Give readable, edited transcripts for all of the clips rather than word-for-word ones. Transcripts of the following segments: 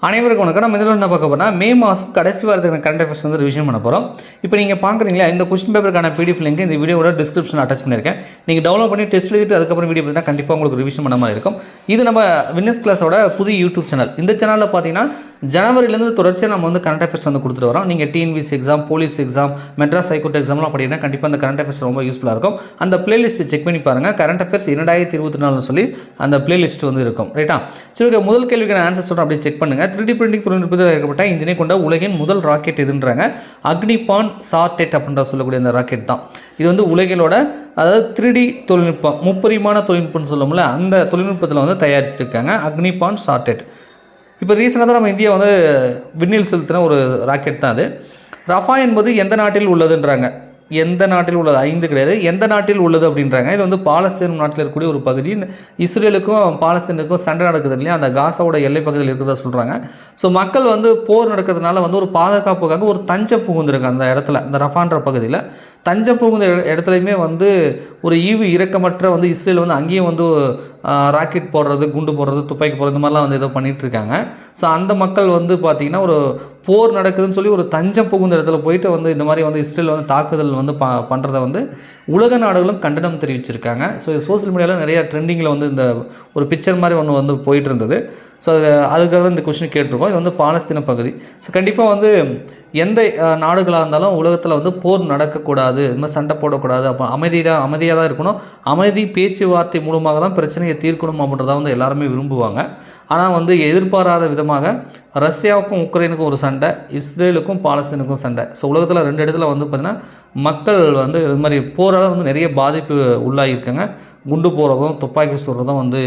அனைவருக்கும் வணக்கம். நம்ம இதில் என்ன பார்க்க போனால் மே மாதம் கடைசி வாரத்துக்கான கரண்ட் அஃபேர்ஸ் வந்து ரிவிஷன் பண்ண போகிறோம். இப்போ நீங்கள் பார்க்குறீங்களா, இந்த கொஸ்டின் பேப்பருக்கான பிடிஎஃப் லிங்க் இந்த வீடியோட டிஸ்கிரிப்ஷன் அட்டாச் பண்ணியிருக்கேன். நீங்கள் டவுன்லோட் பண்ணி டெஸ்ட் எழுதிட்டு அதுக்கப்புறம் வீடியோ பார்த்தீங்கன்னா கண்டிப்பாக உங்களுக்கு ரிவிஷன் பண்ண மாதிரி இருக்கும். இது நம்ம வின்னர்ஸ் கிளாஸோட புதிய யூடியூப் சேனல். இந்த சேனலில் பார்த்தீங்கன்னா ஜனவரிலேருந்து தொடர்ச்சியாக நம்ம வந்து கரண்ட் அஃபேர்ஸ் வந்து கொடுத்துட்டு வரோம். நீங்கள் TNPSC exam, police exam, Madras high court எக்ஸாம்லாம் படிங்கன்னா கண்டிப்பாக அந்த கரண்ட் அஃபேர்ஸ் ரொம்ப யூஸ்ஃபுல்லாக இருக்கும். அந்த பிளேலிஸ்ட் செக் பண்ணி பாருங்கள். கரண்ட் அஃபேர்ஸ் 2024 சொல்லி அந்த பிளேலிஸ்ட் வந்து இருக்கும். ரைட்டா? சரி, முதல் கேள்விக்கான ஆன்சர் சொல்கிறேன், அப்படியே செக் பண்ணுங்கள். 3D பிரிண்டிங் தொழில்நுட்பத்தில் ஏற்பட்ட இன்ஜினை கொண்ட உலகின் முதல் ராக்கெட் எதுன்றாங்க. அக்னிபான் சாட்டெட் அப்படின்ற சொல்லக்கூடிய அந்த ராக்கெட் தான். இது வந்து உலகிலோட அதாவது 3D தொழில்நுட்பம், முப்பரிமாண தொழில்நுட்பம்னு சொல்லுவோம்ல, அந்த தொழில்நுட்பத்தில் வந்து தயாரிச்சிருக்காங்க அக்னிபான் சாட்டெட். இப்போ ரீசெண்டாக தான் நம்ம இந்தியா வந்து விண்ணில் செலுத்தின ஒரு ராக்கெட் தான் அது. ரஃபா என்பது எந்த நாட்டில் உள்ளதுன்றாங்க. எந்த நாட்டில் உள்ளது 5 கிடையாது, எந்த நாட்டில் உள்ளது அப்படின்றாங்க. இது வந்து பாலஸ்தீன் நாட்டில் இருக்கக்கூடிய ஒரு பகுதி. இஸ்ரேலுக்கும் பாலஸ்தீனுக்கும் சண்டை நடக்குது இல்லையா, அந்த காசாவோட எல்லை பகுதியில் இருக்கிறதா சொல்கிறாங்க. ஸோ மக்கள் வந்து போர் நடக்கிறதுனால வந்து ஒரு பாதுகாப்புக்காக ஒரு தஞ்சம் புகுந்துருக்கு அந்த இடத்துல, இந்த ரஃபான்ற பகுதியில். தஞ்சம் புகுந்த இடத்துலையுமே வந்து ஒரு ஈவு இரக்கமற்ற வந்து இஸ்ரேல் வந்து அங்கேயும் வந்து ராக்கெட் போடுறது, குண்டு போடுறது, துப்பாக்கி போடுறது, இந்த மாதிரிலாம் வந்து ஏதோ பண்ணிகிட்ருக்காங்க. ஸோ அந்த மக்கள் வந்து பார்த்திங்கன்னா ஒரு போர் நடக்குதுன்னு சொல்லி ஒரு தஞ்சம் புகுந்த இடத்துல போயிட்டு வந்து இந்த மாதிரி வந்து இஸ்ரேல் வந்து தாக்குதல் வந்து பண்ணுறதை வந்து உலக நாடுகளும் கண்டனம் தெரிவிச்சிருக்காங்க. ஸோ சோசியல் மீடியாவில் நிறையா ட்ரெண்டிங்கில் வந்து இந்த ஒரு பிக்சர் மாதிரி ஒன்று வந்து போயிட்டு இருந்தது. ஸோ அதுக்காக தான் இந்த கொஸ்டின் கேட்டிருக்கோம். இது வந்து பாலஸ்தீன பகுதி. ஸோ கண்டிப்பாக வந்து எந்த நாடுகளாக இருந்தாலும் உலகத்தில் வந்து போர் நடக்கக்கூடாது, இந்த மாதிரி சண்டை போடக்கூடாது, அப்போ அமைதியாக தான் இருக்கணும், அமைதி பேச்சுவார்த்தை மூலமாக தான் பிரச்சனையை தீர்க்கணும் அப்படின்றத வந்து எல்லாருமே விரும்புவாங்க. ஆனால் வந்து எதிர்பாராத விதமாக ரஷ்யாவுக்கும் உக்ரைனுக்கும் ஒரு சண்டை, இஸ்ரேலுக்கும் பாலஸ்தீனுக்கும் சண்டை. ஸோ உலகத்தில் 2 இடத்துல வந்து பார்த்திங்கன்னா மக்கள் வந்து இது மாதிரி போரால் வந்து நிறைய பாதிப்பு உள்ளாகியிருக்காங்க. குண்டு போடுறதும் துப்பாக்கி சுடுறதும் வந்து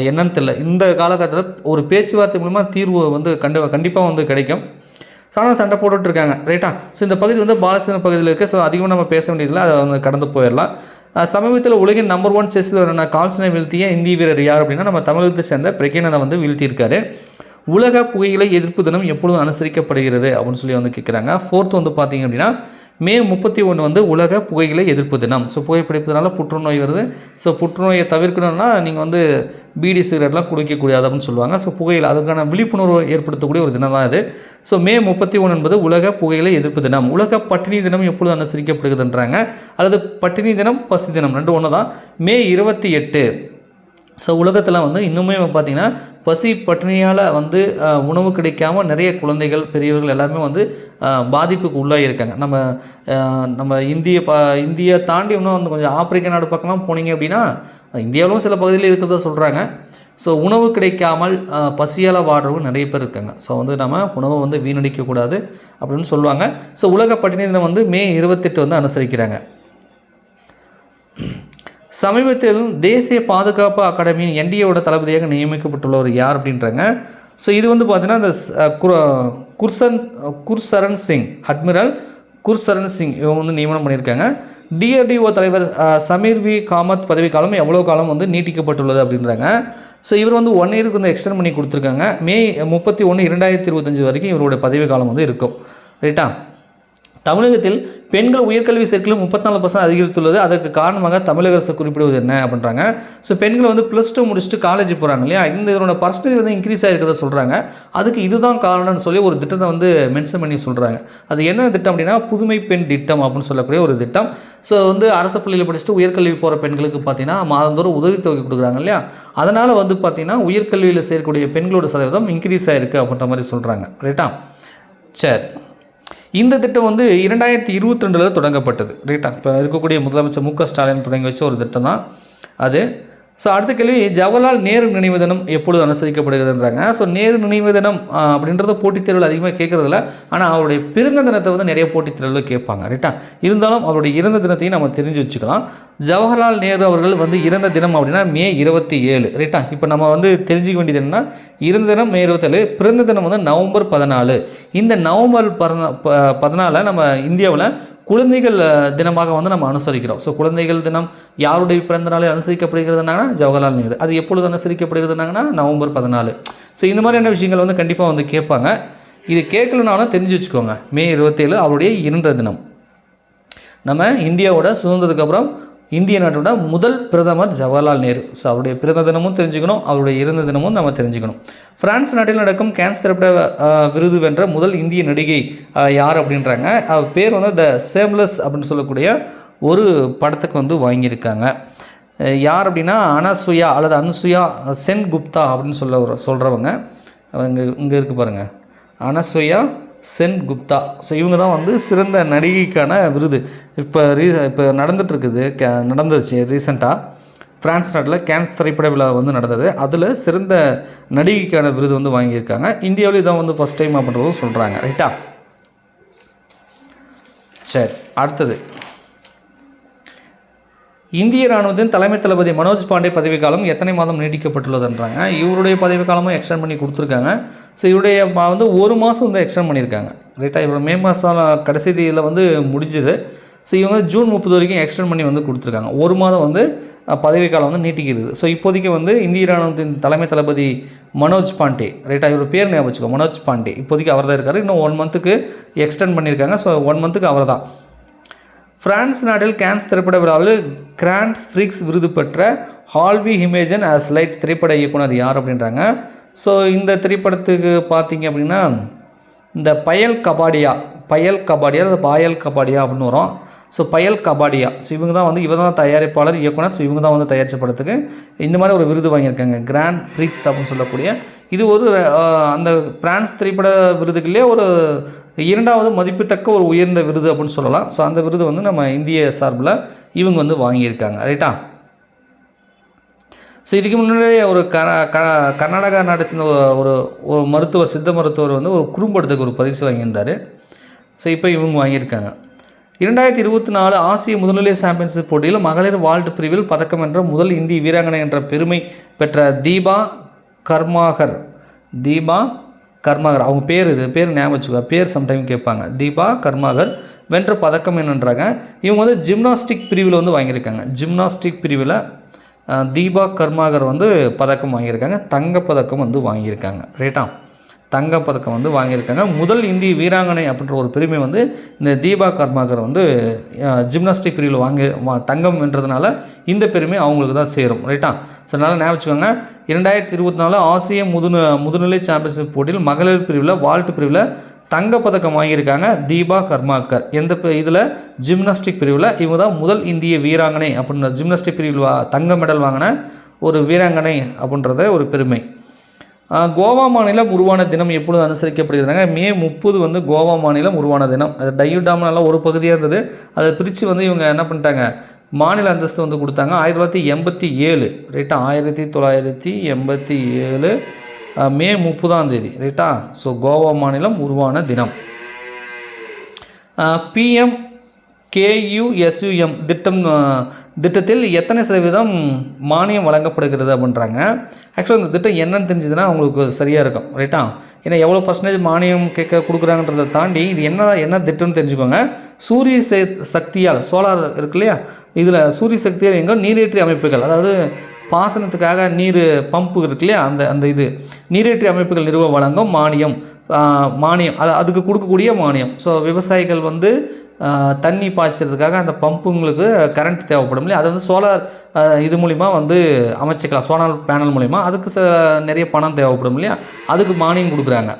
என்னன்னு தெரியல. இந்த காலகட்டத்தில் ஒரு பேச்சுவார்த்தை மூலமாக தீர்வு வந்து கண்டிப்பாக வந்து கிடைக்கும். ஆனால் சண்டை போட்டுட்ருக்காங்க. ரைட்டா? ஸோ இந்த பகுதி வந்து பாலஸ்தீன பகுதியில் இருக்குது. ஸோ அதிகமாக நம்ம பேச வேண்டியதில்லை, அதை வந்து கடந்து போயிடலாம். சமீபத்தில் உலகின் நம்பர் 1 செஸ் வீரரான கால்சனை வீழ்த்திய இந்திய வீரர் யார் அப்படின்னா நம்ம தமிழகத்தை சேர்ந்த பிரகேனதை வந்து வீழ்த்தியிருக்காரு. உலக புகையிலை எதிர்ப்பு தினம் எப்பொழுதும் அனுசரிக்கப்படுகிறது அப்படின்னு சொல்லி வந்து கேட்குறாங்க. 4th வந்து பார்த்திங்க அப்படின்னா மே 31 வந்து உலக புகையிலை எதிர்ப்பு தினம். ஸோ புகைப்பிடிப்பதனால புற்றுநோய் வருது. ஸோ புற்றுநோயை தவிர்க்கணும்னா நீங்கள் வந்து பீடி சிகரெட்லாம் குடிக்கக்கூடாது அப்படின்னு சொல்லுவாங்க. ஸோ புகையிலை அதுக்கான விழிப்புணர்வு ஏற்படுத்தக்கூடிய ஒரு தினம் தான் இது. ஸோ மே 31 என்பது உலக புகையிலை எதிர்ப்பு தினம். உலக பட்டினி தினம் எப்பொழுது அனுசரிக்கப்படுகிறதுன்றாங்க. அல்லது பட்டினி தினம், பசி தினம் 2 ஒன்று தான். மே 28. ஸோ உலகத்தில் வந்து இன்னுமே பார்த்திங்கன்னா பசி பட்டினியால் வந்து உணவு கிடைக்காமல் நிறைய குழந்தைகள், பெரியவர்கள் எல்லாருமே வந்து பாதிப்புக்கு உள்ளாகியிருக்காங்க. நம்ம இந்தியா தாண்டி இன்னும் வந்து கொஞ்சம் ஆப்பிரிக்க நாடு பக்கம்லாம் போனீங்க அப்படின்னா இந்தியாவிலும் சில பகுதியில் இருக்கிறதா சொல்கிறாங்க. ஸோ உணவு கிடைக்காமல் பசியால் வாடுறவங்க நிறைய பேர் இருக்காங்க. ஸோ வந்து நம்ம உணவை வந்து வீணடிக்கக்கூடாது அப்படின்னு சொல்லுவாங்க. ஸோ உலக பட்டினி தினம் வந்து மே 28 வந்து அனுசரிக்கிறாங்க. சமீபத்தில் தேசிய பாதுகாப்பு அகாடமியின் என்டிஏவோட தளபதியாக நியமிக்கப்பட்டுள்ளவர் யார் அப்படின்றாங்க. ஸோ இது வந்து பார்த்தீங்கன்னா இந்த குர்சரன் சிங், அட்மிரல் குர்சரன் சிங் இவங்க வந்து நியமனம் பண்ணியிருக்காங்க. டிஆர்டிஓ தலைவர் சமீர் வி காமத் பதவிக்காலம் எவ்வளோ காலம் வந்து நீட்டிக்கப்பட்டுள்ளது அப்படின்றாங்க. ஸோ இவர் வந்து 1 இயருக்கு வந்து எக்ஸ்டெண்ட் பண்ணி கொடுத்துருக்காங்க. மே 31, 2025 வரைக்கும் இவருடைய பதவி காலம் வந்து இருக்கும். ரைட்டா? தமிழகத்தில் பெண்கள் உயர்கல்வி சேர்க்கையில் 34% அதிகரித்துள்ளது. அதற்கு காரணமாக தமிழக அரசு குறிப்பிடுவது என்ன அப்படின்றாங்க. ஸோ பெண்கள் வந்து +2 முடிச்சுட்டு காலேஜ் போகிறாங்க இல்லையா, இதனோட பர்சன்டேஜ் வந்து இன்க்ரீஸ் ஆகிருக்கிறத சொல்கிறாங்க. அதுக்கு இதுதான் காரணம்னு சொல்லி ஒரு திட்டத்தை வந்து மென்ஷன் பண்ணி சொல்கிறாங்க. அது என்ன திட்டம் அப்படின்னா புதுமை பெண் திட்டம் அப்படின்னு சொல்லக்கூடிய ஒரு திட்டம். ஸோ வந்து அரசு பள்ளியில் படிச்சுட்டு உயர்கல்வி போகிற பெண்களுக்கு பார்த்தீங்கன்னா மாதந்தோறும் உதவித்தொகை கொடுக்குறாங்க இல்லையா, அதனால் வந்து பார்த்திங்கன்னா உயர்கல்வியில் சேர்க்கக்கூடிய பெண்களோட சதவீதம் இன்க்ரீஸ் ஆகிருக்கு அப்படின்ற மாதிரி சொல்கிறாங்க. ரைட்டா? சரி, இந்த திட்டம் வந்து 2022 தொடங்கப்பட்டது. ரைட்டா? இப்போ இருக்கக்கூடிய முதலமைச்சர் மு.க. ஸ்டாலின் தொடங்கி வச்ச ஒரு திட்டம் தான் அது. ஸோ அடுத்த கேள்வி, ஜவஹர்லால் நேரு நினைவு தினம் எப்பொழுது அனுசரிக்கப்படுகிறதுன்றாங்க. ஸோ நேரு நினைவு தினம் அப்படின்றத போட்டித் தேர்வில் அதிகமாக கேட்குறதில்ல. ஆனால் அவருடைய பிறந்த தினத்தை வந்து நிறைய போட்டித் தேர்வில் கேட்பாங்க. ரைட்டா? இருந்தாலும் அவருடைய இறந்த தினத்தையும் நம்ம தெரிஞ்சு வச்சுக்கலாம். ஜவஹர்லால் நேரு அவர்கள் வந்து இறந்த தினம் அப்படின்னா மே 27. ரைட்டா? இப்போ நம்ம வந்து தெரிஞ்சுக்க வேண்டியது என்னன்னா, இறந்த தினம் மே 27, பிறந்த தினம் வந்து நவம்பர் 14. இந்த நவம்பர் 14 நம்ம இந்தியாவில் குழந்தைகள் தினமாக வந்து நம்ம அனுசரிக்கிறோம். ஸோ குழந்தைகள் தினம் யாருடைய பிறந்த நாளில் அனுசரிக்கப்படுகிறதுனாங்கன்னா ஜவஹர்லால் நேரு. அது எப்பொழுது அனுசரிக்கப்படுகிறதுனாங்கன்னா நவம்பர் 14. ஸோ இந்த மாதிரியான விஷயங்கள் வந்து கண்டிப்பாக வந்து கேட்பாங்க. இது கேட்கலனாலும் தெரிஞ்சு வச்சுக்கோங்க, மே 27 அவருடைய இறந்த தினம். நம்ம இந்தியாவோட சுதந்திரத்துக்கு அப்புறம் இந்திய நாட்டோட முதல் பிரதமர் ஜவஹர்லால் நேரு. ஸோ அவருடைய பிறந்த தினமும் தெரிஞ்சுக்கணும், அவருடைய இறந்த தினமும் நம்ம தெரிஞ்சுக்கணும். பிரான்ஸ் நாட்டில் நடக்கும் கேன்ஸ் திரைப்பட விருது வென்ற முதல் இந்திய நடிகை யார் அப்படின்றாங்க. அவர் பேர் வந்து த சேம்லெஸ் அப்படின்னு சொல்லக்கூடிய ஒரு படத்துக்கு வந்து வாங்கியிருக்காங்க. யார் அப்படின்னா அனசுயா அல்லது அனுசுயா சென் குப்தா அப்படின்னு சொல்கிறவங்க. இங்கே இருக்குது பாருங்கள், அனசுயா சென் குப்தா. ஸோ இவங்க தான் வந்து சிறந்த நடிகைக்கான விருது இப்போ நடந்துச்சு ரீசெண்டாக பிரான்ஸ் நாட்டில் கேன்ஸ் திரைப்பட விழா வந்து நடந்தது. அதில் சிறந்த நடிகைக்கான விருது வந்து வாங்கியிருக்காங்க. இந்தியாவில் இதான் வந்து ஃபஸ்ட் டைம் அப்படின்றதும் சொல்கிறாங்க. ரைட்டா? சரி, அடுத்தது இந்திய ராணுவத்தின் தலைமை தளபதி மனோஜ் பாண்டே பதவிக்காலம் எத்தனை மாதம் நீட்டிக்கப்பட்டுள்ளதுன்றாங்க. இவருடைய பதவிக்காலமும் எக்ஸ்டெண்ட் பண்ணி கொடுத்துருக்காங்க. ஸோ இவருடைய வந்து 1 மாதம் வந்து எக்ஸ்டெண்ட் பண்ணியிருக்காங்க. ரைட்டா? இவர் மே மாதம் கடைசி தேதியில் வந்து முடிஞ்சுது. ஸோ இவங்க ஜூன் 30 வரைக்கும் எக்ஸ்டெண்ட் பண்ணி வந்து கொடுத்துருக்காங்க. 1 மாதம் வந்து பதவிக்காலம் வந்து நீட்டிக்கிறது. ஸோ இப்போதைக்கு வந்து இந்திய ராணுவத்தின் தலைமை தளபதி மனோஜ் பாண்டே. ரைட்டா? இவர் பேர் ஞாபகம் வச்சுக்கோ, மனோஜ் பாண்டே. இப்போதைக்கு அவர் தான் இருக்கார். இன்னும் 1 மந்த்துக்கு எக்ஸ்டெண்ட் பண்ணியிருக்காங்க. ஸோ 1 மந்த்துக்கு அவர் தான். பிரான்ஸ் நாட்டில் கேன்ஸ் திரைப்பட விழாவில் கிராண்ட் பிரிக்ஸ் விருது பெற்ற ஹால்வி ஹிமேஜன் ஆஸ் லைட் திரைப்பட இயக்குனர் யார் அப்படின்றாங்க. ஸோ இந்த திரைப்படத்துக்கு பார்த்தீங்க அப்படின்னா இந்த பயல் கபாடியா அல்லது பாயல் கபாடியா அப்படின்னு வரும். ஸோ பயல் கபாடியா. ஸோ இவங்க தான் வந்து இவர் தான் தயாரிப்பாளர், இயக்குனர். ஸோ இவங்க தான் வந்து தயாரித்த படத்துக்கு இந்த மாதிரி ஒரு விருது வாங்கியிருக்காங்க, கிராண்ட் பிரிக்ஸ் அப்படின்னு சொல்லக்கூடிய. இது ஒரு அந்த பிரான்ஸ் திரைப்பட விருதுக்குள்ளே ஒரு 2வது மதிப்புத்தக்க ஒரு உயர்ந்த விருது அப்படின்னு சொல்லலாம். ஸோ அந்த விருது வந்து நம்ம இந்திய சார்பில் இவங்க வந்து வாங்கியிருக்காங்க. ரைட்டா? ஸோ இதுக்கு முன்னாடியே ஒரு கர்நாடகா நாட்டை சேர்ந்த ஒரு மருத்துவர், சித்த மருத்துவர் வந்து ஒரு குறும்படத்துக்கு ஒரு பரிசு வாங்கியிருந்தார். ஸோ இப்போ இவங்க வாங்கியிருக்காங்க. 2024 ஆசிய முதுநிலை சாம்பியன்ஷிப் போட்டியில் மகளிர் வால்ட் பிரிவில் பதக்கம் வென்ற முதல் இந்திய வீராங்கனை என்ற பெருமை பெற்ற தீபா கர்மாகர். அவங்க பேர் ஞாபகம் வச்சுக்கோ, பேர் சம்டைம் கேட்பாங்க. தீபா கர்மாகர் வென்ற பதக்கம் என்னன்றாங்க. இவங்க வந்து ஜிம்னாஸ்டிக் பிரிவில் வந்து வாங்கியிருக்காங்க. ஜிம்னாஸ்டிக் பிரிவில் தீபா கர்மாகர் வந்து பதக்கம் வாங்கியிருக்காங்க. தங்கப்பதக்கம் வந்து வாங்கியிருக்காங்க. ரைட்டா? தங்கப்பதக்கம் வந்து வாங்கியிருக்காங்க. முதல் இந்திய வீராங்கனை அப்படின்ற ஒரு பெருமை வந்து இந்த தீபா கர்மாகர் வந்து ஜிம்னாஸ்டிக் பிரிவில் தங்கம் வென்றதுனால இந்த பெருமை அவங்களுக்கு தான் சேரும். ரைட்டா? ஸோ அதனால் ஞாபகம் வச்சுக்கோங்க. 2024 ஆசிய முதுநிலை சாம்பியன்ஷிப் போட்டியில் மகளிர் பிரிவில் வால்ட் பிரிவில் தங்கப்பதக்கம் வாங்கியிருக்காங்க தீபா கர்மாகர். இதில் ஜிம்னாஸ்டிக் பிரிவில் இவங்க தான் முதல் இந்திய வீராங்கனை அப்படின்ற ஜிம்னாஸ்டிக் பிரிவில் தங்க மெடல் வாங்கின ஒரு வீராங்கனை அப்படின்றத ஒரு பெருமை. கோவா மாநிலம் உருவான தினம் எப்பொழுது அனுசரிக்கப்படுகிறாங்க? மே 30 வந்து கோவா மாநிலம் உருவான தினம். அது டையூ டாம் நல்லா ஒரு பகுதியாக இருந்தது. அதை பிரித்து வந்து இவங்க என்ன பண்ணிட்டாங்க, மாநில அந்தஸ்து வந்து கொடுத்தாங்க 1987. ரைட்டா? 1987 மே 30 ரைட்டா? ஸோ கோவா மாநிலம் உருவான தினம். பிஎம் KUSUM திட்டத்தில் எத்தனை சதவீதம் மானியம் வழங்கப்படுகிறது அப்படின்றாங்க. ஆக்சுவலாக இந்த திட்டம் என்னன்னு தெரிஞ்சதுன்னா உங்களுக்கு சரியாக இருக்கும். ரைட்டா? ஏன்னா எவ்வளோ பர்சன்டேஜ் மானியம் கொடுக்குறாங்கன்றதை தாண்டி இது என்ன திட்டம்னு தெரிஞ்சுக்கோங்க. சூரிய சக்தியால், சோலார் இருக்கு இல்லையா, இதில் சூரிய சக்தியால் எங்கே நீரேற்றி அமைப்புகள், அதாவது பாசனத்துக்காக நீர் பம்பு இருக்கு இல்லையா, அந்த இது நீரேற்றி அமைப்புகள் நிறுவ வழங்கும் மானியம் அதுக்கு கொடுக்கக்கூடிய மானியம். ஸோ விவசாயிகள் வந்து தண்ணி பாய்ச்சறதுக்காக அந்த பம்புங்களுக்கு கரண்ட் தேவைப்படும் இல்லையா, அதை வந்து சோலார் இது மூலிமா வந்து அமைச்சிக்கலாம், சோலார் பேனல் மூலிமா. அதுக்கு நிறைய பணம் தேவைப்படும் இல்லையா, அதுக்கு மானியம் கொடுக்குறாங்க.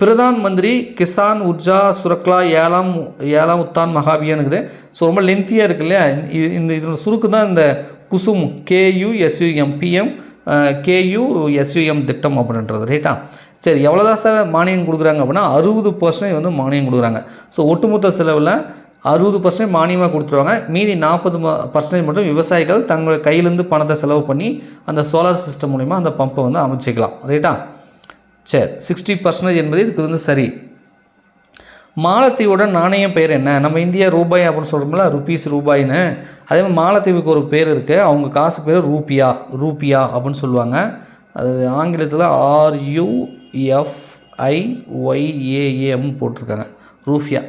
பிரதான் மந்திரி கிசான் உர்ஜா சுரக்லா ஏழாம் உத்தான் மகாபியானுக்குது. ஸோ ரொம்ப லென்த்தியாக இருக்கு இல்லையா, இதோட சுருக்கு தான் இந்த குசும் KUSUM பிஎம் KUSUM திட்டம் அப்படின்றது. ரைட்டா? சரி, எவ்வளோதான் சார் மானியம் கொடுக்குறாங்க அப்படின்னா 60% வந்து மானியம் கொடுக்குறாங்க. ஸோ ஒட்டுமொத்த செலவில் 60% மானியமாக கொடுத்துருவாங்க. மீதி 40% மட்டும் விவசாயிகள் தங்கள் கையிலேருந்து பணத்தை செலவு பண்ணி அந்த சோலார் சிஸ்டம் மூலிமா அந்த பம்பை வந்து அமைச்சிக்கலாம். ரைட்டா? சரி, 60% என்பது இதுக்கு வந்து சரி. மாலத்தீவோட நாணயம் பேர் என்ன? நம்ம இந்தியா ரூபாய் அப்படின்னு சொல்கிறோம்ல, ருபீஸ் ரூபாயின்னு. அதே மாதிரி மாலத்தீவுக்கு ஒரு பேர் இருக்குது. அவங்க காசு பேர் ரூபியா அப்படின்னு சொல்லுவாங்க. அது ஆங்கிலத்தில் RUFIYAM போட்டிருக்காங்க, ரூபியா.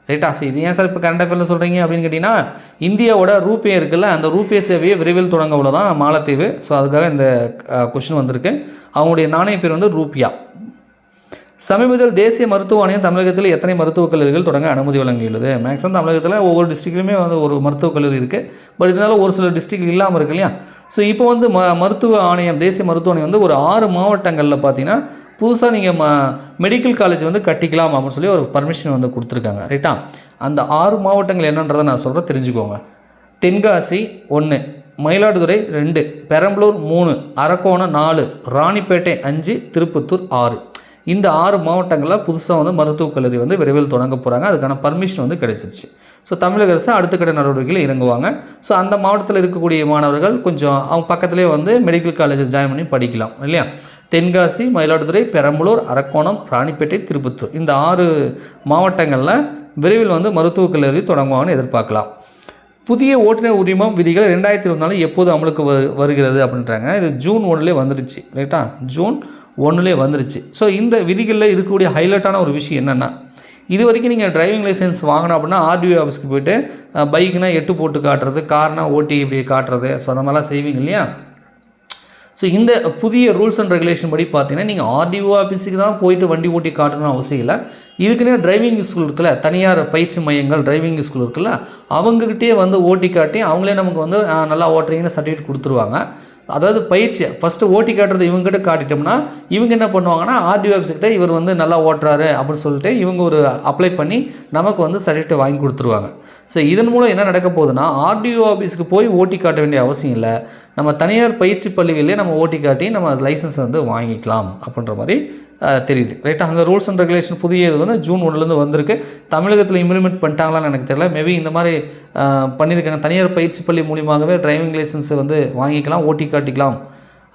ரைட்டா? ஸோ இது ஏன் சார் இப்போ கரண்ட் அஃபேரில் சொல்கிறீங்க அப்படின்னு கேட்டிங்கன்னா, இந்தியாவோட ரூபே இருக்குல்ல, அந்த ரூபே சேவையை விரைவில் தொடங்க உள்ளதான் மாலத்தீவு. ஸோ அதுக்காக இந்த கொஷின் வந்திருக்கு. அவங்களுடைய நாணய பேர் வந்து ரூபியா. சமீபத்தில் தேசிய மருத்துவ ஆணையம் தமிழகத்தில் எத்தனை மருத்துவக் கல்லூரிகள் தொடங்க அனுமதி வழங்கியுள்ளது? மேக்ஸிமம் தமிழகத்தில் ஒவ்வொரு டிஸ்ட்ரிக்ட்லையுமே வந்து ஒரு மருத்துவக் கல்லூரி இருக்குது. பட் இருந்தாலும் ஒரு சில டிஸ்ட்ரிக்ட் இல்லாமல் இருக்கு இல்லையா? ஸோ இப்போ வந்து மருத்துவ ஆணையம், தேசிய மருத்துவ ஆணையம் வந்து ஒரு 6 மாவட்டங்களில் பார்த்தீங்கன்னா புதுசாக நீங்கள் மெடிக்கல் காலேஜ் வந்து கட்டிக்கலாம் அப்படின்னு சொல்லி ஒரு பர்மிஷன் வந்து கொடுத்துருக்காங்க. ரைட்டா? அந்த 6 மாவட்டங்கள் என்னன்றதை நான் சொல்கிறேன், தெரிஞ்சுக்கோங்க. தென்காசி 1, மயிலாடுதுறை 2, பெரம்பலூர் 3, அரக்கோணம் 4, ராணிப்பேட்டை 5, திருப்பத்தூர் 6. இந்த 6 மாவட்டங்களில் புதுசாக வந்து மருத்துவக் கல்லூரி வந்து விரைவில் தொடங்க போகிறாங்க. அதுக்கான பர்மிஷன் வந்து கிடைச்சிருச்சு. ஸோ தமிழக அரசு அடுத்த கட்ட நடவடிக்கையில் இறங்குவாங்க. ஸோ அந்த மாவட்டத்தில் இருக்கக்கூடிய மாணவர்கள் கொஞ்சம் அவங்க பக்கத்துலேயே வந்து மெடிக்கல் காலேஜில் ஜாயின் பண்ணி படிக்கலாம் இல்லையா? தென்காசி, மயிலாடுதுறை, பெரம்பலூர், அரக்கோணம், ராணிப்பேட்டை, திருப்பத்தூர் இந்த 6 மாவட்டங்களில் விரைவில் வந்து மருத்துவக் கல்லூரி தொடங்குவாங்கன்னு எதிர்பார்க்கலாம். புதிய ஓட்டுநர் உரிமம் விதிகள் 2024 எப்போது அமலுக்கு வருகிறது அப்படின்றாங்க. இது ஜூன் 1 வந்துடுச்சு. ரைட்டா? ஜூன் 1 வந்துருச்சு. ஸோ இந்த விதிகளில் இருக்கக்கூடிய ஹைலைட்டான ஒரு விஷயம் என்னென்னா, இது வரைக்கும் நீங்கள் டிரைவிங் லைசன்ஸ் வாங்கணும் அப்படின்னா ஆர்டிஓ ஆஃபீஸ்க்கு போய்ட்டு பைக்குனா 8 போட்டு காட்டுறது, கார்னா ஓட்டி இப்படி காட்டுறது, ஸோ அந்த மாதிரிலாம் செய்வீங்க இல்லையா? ஸோ இந்த புதிய ரூல்ஸ் அண்ட் ரெகுலேஷன் படி பார்த்தீங்கன்னா நீங்கள் ஆர்டிஓ ஆஃபீஸுக்கு தான் போயிட்டு வண்டி ஓட்டி காட்டணும்னு அவசியம் இல்லை. இதுக்குன்னே டிரைவிங் ஸ்கூல் இருக்குல்ல, தனியார் பயிற்சி மையங்கள் டிரைவிங் ஸ்கூல் இருக்குல்ல, அவங்ககிட்டே வந்து ஓட்டி காட்டி அவங்களே நமக்கு வந்து நல்லா ஓட்டுறீங்கன்னு சர்டிஃபிகேட் கொடுத்துருவாங்க. அதாவது பயிற்சியை ஃபஸ்ட்டு ஓட்டி காட்டுறது இவங்ககிட்ட காட்டிட்டோம்னா இவங்க என்ன பண்ணுவாங்கன்னா ஆர்டிஓ ஆஃபீஸ்கிட்ட இவர் வந்து நல்லா ஓட்டுறாரு அப்படின்னு சொல்லிட்டு இவங்க ஒரு அப்ளை பண்ணி நமக்கு வந்து சர்டிஃபிகேட் வாங்கி கொடுத்துருவாங்க. ஸோ இதன் மூலம் என்ன நடக்க போகுதுன்னா ஆர்டிஓ ஆஃபீஸுக்கு போய் ஓட்டி காட்ட வேண்டிய அவசியம் இல்லை. நம்ம தனியார் பயிற்சி பள்ளிகளிலே நம்ம ஓட்டி காட்டி நம்ம லைசன்ஸ் வந்து வாங்கிக்கலாம் அப்படின்ற மாதிரி தெரியுது. ரைட்டாக? அந்த ரூல்ஸ் அண்ட் ரெகுலேஷன் புதிய இது வந்து ஜூன் 1 வந்திருக்கு. தமிழகத்தில் இம்ப்ளிமெண்ட் பண்ணிட்டாங்களான்னு எனக்கு தெரியல. மேபி இந்த மாதிரி பண்ணியிருக்காங்க. தனியார் பயிற்சி பள்ளி மூலியமாகவே டிரைவிங் லைசன்ஸை வந்து வாங்கிக்கலாம், ஓட்டி காட்டிக்கலாம்.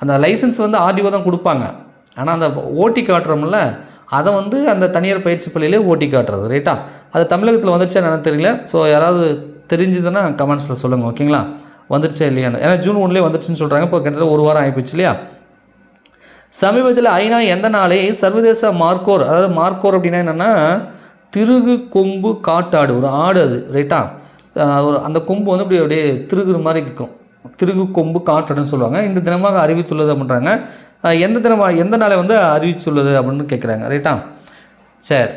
அந்த லைசன்ஸ் வந்து ஆர்டிஓ தான் கொடுப்பாங்க. ஆனால் அந்த ஓட்டி காட்டுறோம்ல அதை வந்து அந்த தனியார் பயிற்சி பள்ளியிலே ஓட்டி காட்டுறது. ரைட்டா? அது தமிழகத்தில் வந்துருச்சா எனக்கு தெரியல. ஸோ யாராவது தெரிஞ்சுதுன்னா கமெண்ட்ஸில் சொல்லுங்கள். ஓகேங்களா? வந்துருச்சா இல்லையான்னு. ஏன்னா ஜூன் 1 வந்துருச்சுன்னு சொல்கிறாங்க. இப்போ கிட்டத்தட்ட ஒரு வாரம் ஆகிப்போச்சு இல்லையா? சமீபத்தில் ஐநா எந்த நாளை சர்வதேச மார்க்கோர், அதாவது மார்க்கோர் அப்படின்னா என்னென்னா திருகு கொம்பு காட்டாடு, ஒரு ஆடு அது. ரைட்டா? ஒரு அந்த கொம்பு வந்து இப்படி அப்படியே திருகுற மாதிரி இருக்கும். திருகு கொம்பு காட்டாடுன்னு சொல்லுவாங்க. இந்த தினமாக அறிவித்துள்ளது அப்படின்றாங்க. எந்த நாளை வந்து அறிவித்துள்ளது அப்படின்னு கேட்குறாங்க. ரைட்டா? சரி.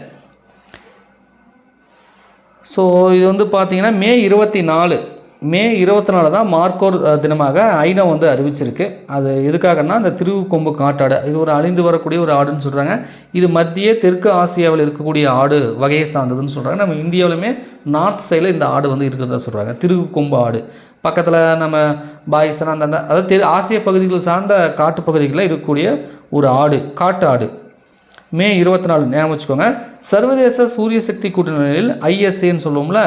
ஸோ இது வந்து பார்த்தீங்கன்னா மே 24 தான் மார்க்கோர் தினமாக ஐநா வந்து அறிவிச்சிருக்கு. அது எதுக்காகனா அந்த திருகு கொம்பு காட்டாடு, இது ஒரு அழிந்து வரக்கூடிய ஒரு ஆடுன்னு சொல்கிறாங்க. இது மத்திய தெற்கு ஆசியாவில் இருக்கக்கூடிய ஆடு வகையை சார்ந்ததுன்னு சொல்கிறாங்க. நம்ம இந்தியாவிலுமே நார்த் சைடில் இந்த ஆடு வந்து இருக்கிறதா சொல்கிறாங்க. திருகு கொம்பு ஆடு பக்கத்தில் நம்ம பாகிஸ்தான் அந்த அதாவது ஆசிய பகுதிகள் சார்ந்த காட்டு பகுதிகளில் இருக்கக்கூடிய ஒரு ஆடு, காட்டு ஆடு. மே 24 ஞாபகம் வச்சுக்கோங்க. சர்வதேச சூரிய சக்தி கூட்டணியில் ஐஎஸ்ஏன்னு சொல்லுவோம்ல.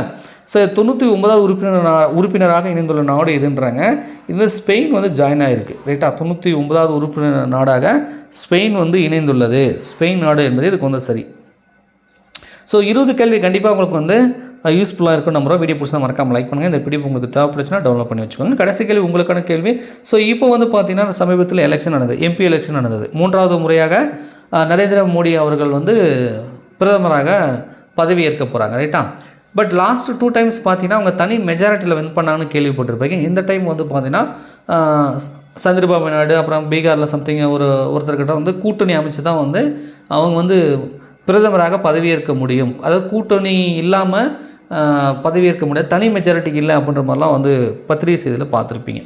ஸோ 99வது உறுப்பினராக இணைந்துள்ள நாடு எதுன்றாங்க. இந்த ஸ்பெயின் வந்து ஜாயின் ஆகிருக்கு. ரைட்டா? 99வது உறுப்பினர் நாடாக ஸ்பெயின் வந்து இணைந்துள்ளது. ஸ்பெயின் நாடு என்பது இதுக்கு வந்து சரி. ஸோ 20 கேள்வி கண்டிப்பாக உங்களுக்கு வந்து யூஸ்ஃபுல்லாக இருக்கும் நம்புறோம். வீடியோ பிடிச்சா மறக்காமல் லைக் பண்ணுங்கள். இந்த பிடிப்பு உங்களுக்கு தேவைப்படுச்சுன்னா டவுன்லோட் பண்ணி வச்சுக்கோங்க. கடைசி கேள்வி உங்களுக்கான கேள்வி. ஸோ இப்போ வந்து பார்த்தீங்கன்னா சமீபத்தில் எலெக்ஷன் நடந்தது, எம்பி எலெக்ஷன் நடந்தது. 3வது முறையாக நரேந்திர மோடி அவர்கள் வந்து பிரதமராக பதவியேற்க போகிறாங்க. ரைட்டா? பட் லாஸ்ட் 2 டைம்ஸ் பார்த்தீங்கன்னா அவங்க தனி மெஜாரிட்டியில் வின் பண்ணாங்கன்னு கேள்விப்பட்டிருப்பீங்க. இந்த டைம் வந்து பார்த்தீங்கன்னா சந்திரபாபு நாயுடு அப்புறம் பீகாரில் சம்திங் ஒருத்தர்கிட்ட வந்து கூட்டணி அமைச்சு தான் வந்து அவங்க வந்து பிரதமராக பதவியேற்க முடியும். அதாவது கூட்டணி இல்லாமல் பதவியேற்க முடியாது, தனி மெஜாரிட்டிக்கு இல்லை அப்படின்ற மாதிரிலாம் வந்து பத்திரிகை செய்தியில் பார்த்துருப்பீங்க.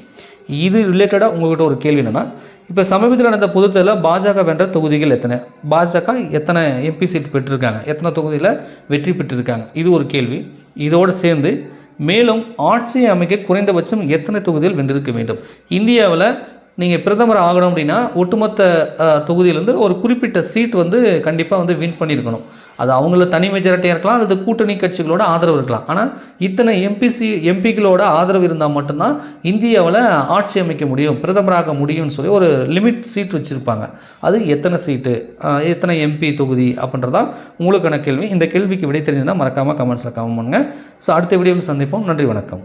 இது ரிலேட்டடாக உங்கள்கிட்ட ஒரு கேள்வி என்னென்னா, இப்போ சமீபத்தில் நடந்த பொதுத்தேர்தலில் பாஜக வென்ற தொகுதிகள் எத்தனை? பாஜக எத்தனை எம்பி சீட் பெற்றிருக்காங்க? எத்தனை தொகுதியில் வெற்றி பெற்றிருக்காங்க? இது ஒரு கேள்வி. இதோடு சேர்ந்து மேலும் ஆட்சியை அமைக்க குறைந்தபட்சம் எத்தனை தொகுதிகள் வென்றிருக்க வேண்டும்? இந்தியாவில் நீங்கள் பிரதமர் ஆகணும் அப்படின்னா ஒட்டுமொத்த தொகுதியிலேருந்து ஒரு குறிப்பிட்ட சீட் வந்து கண்டிப்பாக வந்து வின் பண்ணியிருக்கணும். அது அவங்கள தனி மெஜாரிட்டியாக இருக்கலாம், அல்லது கூட்டணி கட்சிகளோட ஆதரவு இருக்கலாம். ஆனால் இத்தனை எம்பிக்களோட ஆதரவு இருந்தால் மட்டும்தான் இந்தியாவில் ஆட்சி அமைக்க முடியும், பிரதமராக முடியும்னு சொல்லி ஒரு லிமிட் சீட் வச்சுருப்பாங்க. அது எத்தனை சீட்டு, எத்தனை எம்பி தொகுதி அப்படின்றதான் உங்களுக்கான கேள்வி. இந்த கேள்விக்கு விடை தெரிஞ்சதுன்னா மறக்காமல் கமெண்ட்ஸில் கமெண்ட் பண்ணுங்கள். ஸோ அடுத்த வீடியோவில் சந்திப்போம். நன்றி, வணக்கம்.